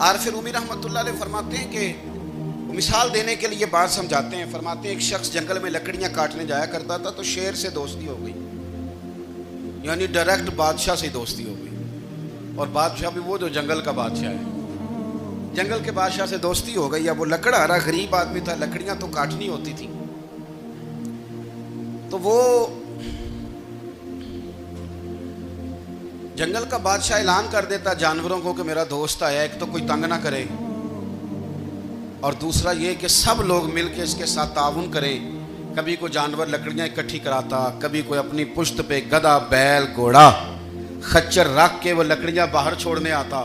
عارف رومی رحمۃ اللہ علیہ فرماتے ہیں کہ مثال دینے کے لیے بات سمجھاتے ہیں. فرماتے ہیں ایک شخص جنگل میں لکڑیاں کاٹنے جایا کرتا تھا تو شیر سے دوستی ہو گئی, یعنی ڈائریکٹ بادشاہ سے دوستی ہو گئی. اور بادشاہ بھی وہ جو جنگل کا بادشاہ ہے, جنگل کے بادشاہ سے دوستی ہو گئی. اب وہ لکڑہارا غریب آدمی تھا, لکڑیاں تو کاٹنی ہوتی تھی. تو وہ جنگل کا بادشاہ اعلان کر دیتا جانوروں کو کہ میرا دوست آیا, ایک تو کوئی تنگ نہ کرے, اور دوسرا یہ کہ سب لوگ مل کے اس کے ساتھ تعاون کریں. کبھی کوئی جانور لکڑیاں اکٹھی کراتا, کبھی کوئی اپنی پشت پہ گدھا, بیل, گھوڑا, خچر رکھ کے وہ لکڑیاں باہر چھوڑنے آتا.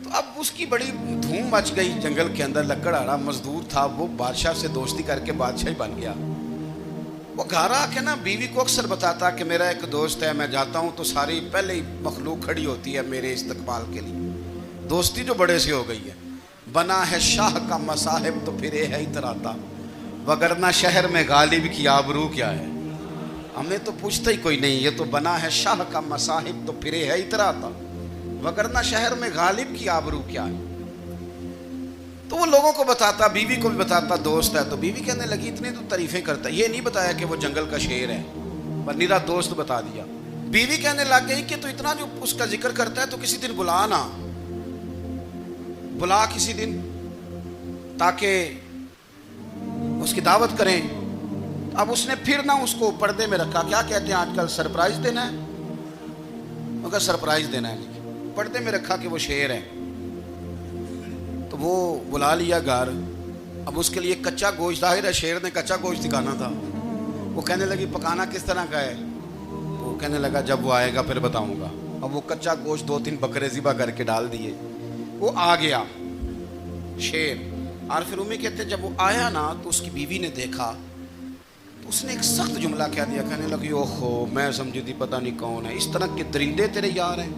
تو اب اس کی بڑی دھوم مچ گئی جنگل کے اندر. لکڑہارا مزدور تھا, وہ بادشاہ سے دوستی کر کے بادشاہ ہی بن گیا. وہ گھر آ کے نا بیوی کو اکثر بتاتا کہ میرا ایک دوست ہے, میں جاتا ہوں تو ساری پہلے ہی مخلوق کھڑی ہوتی ہے میرے استقبال کے لیے. دوستی جو بڑے سے ہو گئی ہے. بنا ہے شاہ کا مصاحب تو پھر یہ ہے اتراتا, وگرنہ شہر میں غالب کی آبرو کیا ہے. ہمیں تو پوچھتا ہی کوئی نہیں, یہ تو بنا ہے شاہ کا مصاحب تو پھر یہ ہے اتراتا, وگرنہ شہر میں غالب کی آبرو کیا ہے. تو وہ لوگوں کو بتاتا, بیوی کو بھی بتاتا دوست ہے. تو بیوی کہنے لگی اتنی تو تعریفیں کرتا, یہ نہیں بتایا کہ وہ جنگل کا شیر ہے, پر نیرا دوست بتا دیا. بیوی کہنے لگ گئی کہ تو اتنا جو اس کا ذکر کرتا ہے تو کسی دن بلا نا, بلا کسی دن تاکہ اس کی دعوت کریں. اب اس نے پھر نہ اس کو پردے میں رکھا. کیا کہتے ہیں آج کل, سرپرائز دینا ہے, مگر سرپرائز دینا ہے, پردے میں رکھا کہ وہ شیر ہے. تو وہ بلا لیا گھر. اب اس کے لیے کچا گوشت, ظاہر ہے شیر نے کچا گوشت دکھانا تھا. وہ کہنے لگی پکانا کس طرح کا ہے. وہ کہنے لگا جب وہ آئے گا پھر بتاؤں گا. اب وہ کچا گوشت 2-3 بکرے ذبح کر کے ڈال دیے. وہ آ گیا شیر. عارف رومی کہتے ہیں جب وہ آیا نا تو اس کی بیوی نے دیکھا تو اس نے ایک سخت جملہ کہہ دیا. کہنے لگی اوہو, میں سمجھی تھی پتہ نہیں کون ہے, اس طرح کے درندے تیرے یار ہیں,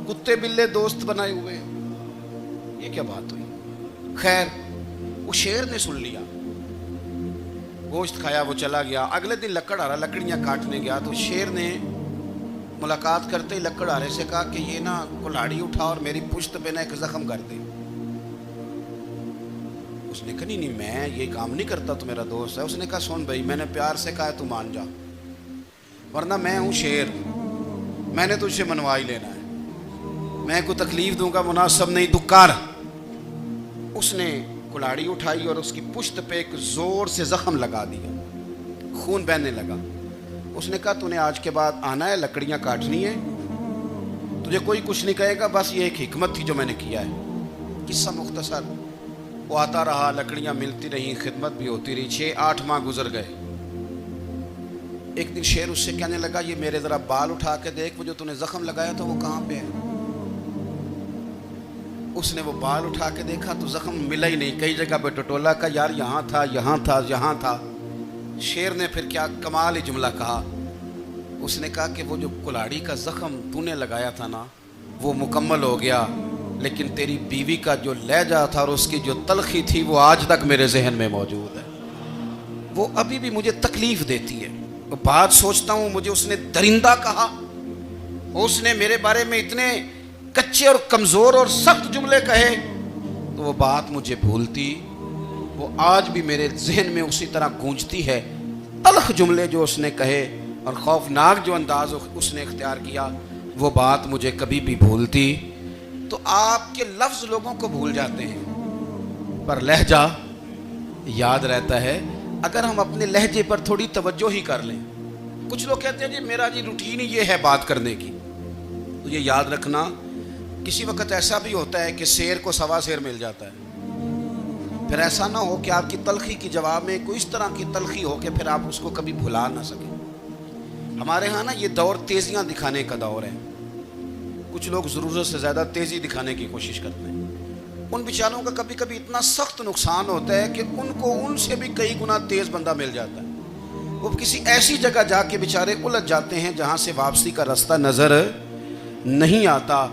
کتے بلے دوست بنائے ہوئے ہیں, یہ کیا بات ہوئی. خیر وہ شیر نے سن لیا, گوشت کھایا, وہ چلا گیا. اگلے دن لکڑہارا لکڑیاں کاٹنے گیا تو شیر نے ملاقات کرتے ہی لکڑہارے سے کہا کہ یہ نا کلاڑی اٹھا اور میری پشت پہ نا ایک زخم کر دے. اس نے کہا نہیں میں یہ کام نہیں کرتا, تو میرا دوست ہے. اس نے کہا سن بھائی, میں نے پیار سے کہا ہے تو مان جا, ورنہ میں ہوں شیر, میں نے تجھ سے منوا ہی لینا ہے, میں کوئی تکلیف دوں گا مناسب نہیں, دکار. اس نے کلاڑی اٹھائی اور اس کی پشت پہ ایک زور سے زخم لگا دیا, خون بہنے لگا. اس نے کہا تو نے آج کے بعد آنا ہے, لکڑیاں کاٹنی ہے, تجھے کوئی کچھ نہیں کہے گا, بس یہ ایک حکمت تھی جو میں نے کیا ہے. قصہ مختصر. وہ آتا رہا, لکڑیاں ملتی رہیں, خدمت بھی ہوتی رہی. 6-8 ماہ گزر گئے. ایک دن شیر اس سے کہنے لگا یہ میرے ذرا بال اٹھا کے دیکھ, وہ جو تو نے زخم لگایا تھا وہ کہاں پہ ہے. اس نے وہ بال اٹھا کے دیکھا تو زخم ملا ہی نہیں, کئی جگہ پہ ٹٹولا کا یار یہاں تھا, یہاں تھا, یہاں تھا. شیر نے پھر کیا کمال ہی جملہ کہا. اس نے کہا کہ وہ جو کلاڑی کا زخم تو نے لگایا تھا نا وہ مکمل ہو گیا, لیکن تیری بیوی کا جو لہجہ تھا اور اس کی جو تلخی تھی وہ آج تک میرے ذہن میں موجود ہے, وہ ابھی بھی مجھے تکلیف دیتی ہے. وہ بات سوچتا ہوں مجھے اس نے درندہ کہا, اس نے میرے بارے میں اتنے کچے اور کمزور اور سخت جملے کہے, تو وہ بات مجھے بھولتی, وہ آج بھی میرے ذہن میں اسی طرح گونجتی ہے. تلخ جملے جو اس نے کہے اور خوفناک جو انداز اس نے اختیار کیا, وہ بات مجھے کبھی بھی بھولتی. تو آپ کے لفظ لوگوں کو بھول جاتے ہیں پر لہجہ یاد رہتا ہے اگر ہم اپنے لہجے پر تھوڑی توجہ ہی کر لیں. کچھ لوگ کہتے ہیں جی میرا جی روٹین ہی یہ ہے بات کرنے کی, تو یہ یاد رکھنا کسی وقت ایسا بھی ہوتا ہے کہ شیر کو سوا شیر مل جاتا ہے. پھر ایسا نہ ہو کہ آپ کی تلخی کی جواب میں کوئی اس طرح کی تلخی ہو کہ پھر آپ اس کو کبھی بھلا نہ سکیں. ہمارے ہاں نا یہ دور تیزیاں دکھانے کا دور ہے. کچھ لوگ ضرورت سے زیادہ تیزی دکھانے کی کوشش کرتے ہیں. ان بیچاروں کا کبھی کبھی اتنا سخت نقصان ہوتا ہے کہ ان کو ان سے بھی کئی گنا تیز بندہ مل جاتا ہے. وہ کسی ایسی جگہ جا کے بیچارے الجھ جاتے ہیں جہاں سے واپسی کا راستہ نظر نہیں آتا.